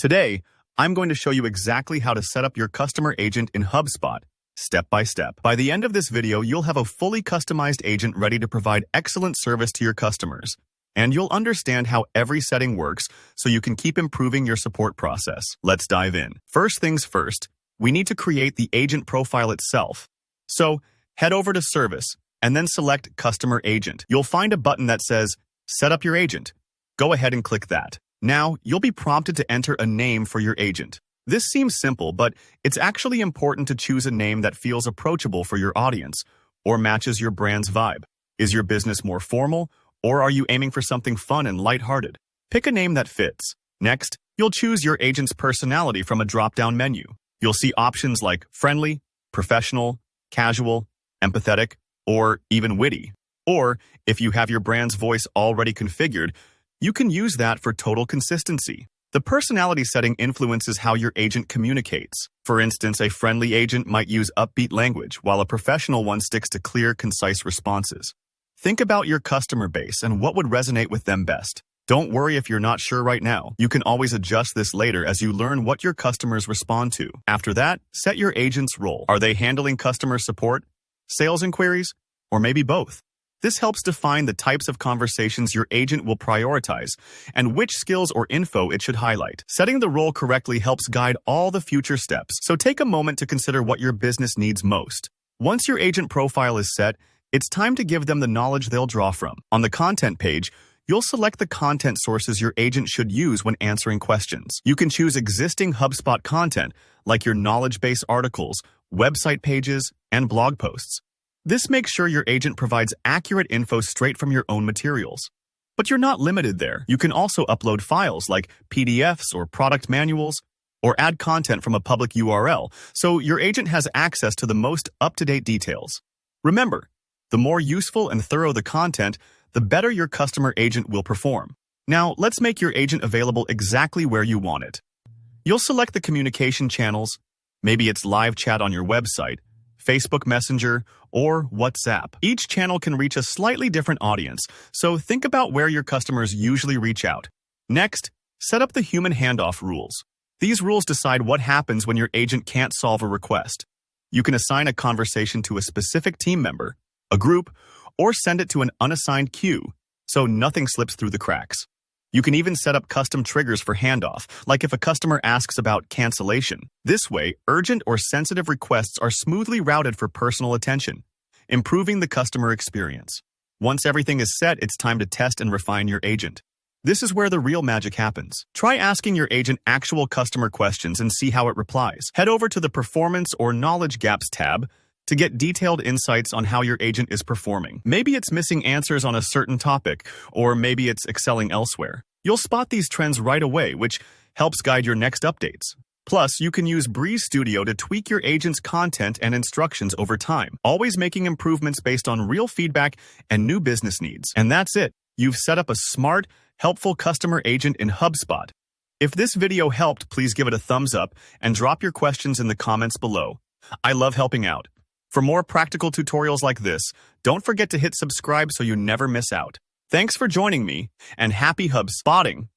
Today, I'm going to show you exactly how to set up your customer agent in HubSpot, step by step. By the end of this video, you'll have a fully customized agent ready to provide excellent service to your customers. And you'll understand how every setting works so you can keep improving your support process. Let's dive in. First things first, we need to create the agent profile itself. So, head over to Service and then select Customer Agent. You'll find a button that says Set up your agent. Go ahead and click that. Now, you'll be prompted to enter a name for your agent. This seems simple, but it's actually important to choose a name that feels approachable for your audience or matches your brand's vibe. Is your business more formal, or are you aiming for something fun and lighthearted? Pick a name that fits. Next, you'll choose your agent's personality from a drop-down menu. You'll see options like friendly, professional, casual, empathetic, or even witty. Or, if you have your brand's voice already configured, you can use that for total consistency. The personality setting influences how your agent communicates. For instance, a friendly agent might use upbeat language, while a professional one sticks to clear, concise responses. Think about your customer base and what would resonate with them best. Don't worry if you're not sure right now. You can always adjust this later as you learn what your customers respond to. After that, set your agent's role. Are they handling customer support, sales inquiries, or maybe both? This helps define the types of conversations your agent will prioritize and which skills or info it should highlight. Setting the role correctly helps guide all the future steps, so take a moment to consider what your business needs most. Once your agent profile is set, it's time to give them the knowledge they'll draw from. On the content page, you'll select the content sources your agent should use when answering questions. You can choose existing HubSpot content, like your knowledge base articles, website pages, and blog posts. This makes sure your agent provides accurate info straight from your own materials. But you're not limited there. You can also upload files like PDFs or product manuals, or add content from a public URL, so your agent has access to the most up-to-date details. Remember, the more useful and thorough the content, the better your customer agent will perform. Now, let's make your agent available exactly where you want it. You'll select the communication channels. Maybe it's live chat on your website, Facebook Messenger, or WhatsApp. Each channel can reach a slightly different audience, so think about where your customers usually reach out. Next, set up the human handoff rules. These rules decide what happens when your agent can't solve a request. You can assign a conversation to a specific team member, a group, or send it to an unassigned queue, so nothing slips through the cracks. You can even set up custom triggers for handoff, like if a customer asks about cancellation. This way, urgent or sensitive requests are smoothly routed for personal attention, improving the customer experience. Once everything is set, it's time to test and refine your agent. This is where the real magic happens. Try asking your agent actual customer questions and see how it replies. Head over to the Performance or Knowledge Gaps tab to get detailed insights on how your agent is performing. Maybe it's missing answers on a certain topic, or maybe it's excelling elsewhere. You'll spot these trends right away, which helps guide your next updates. Plus, you can use Breeze Studio to tweak your agent's content and instructions over time, always making improvements based on real feedback and new business needs. And that's it. You've set up a smart, helpful customer agent in HubSpot. If this video helped, please give it a thumbs up and drop your questions in the comments below. I love helping out. For more practical tutorials like this, don't forget to hit subscribe so you never miss out. Thanks for joining me, and happy HubSpotting!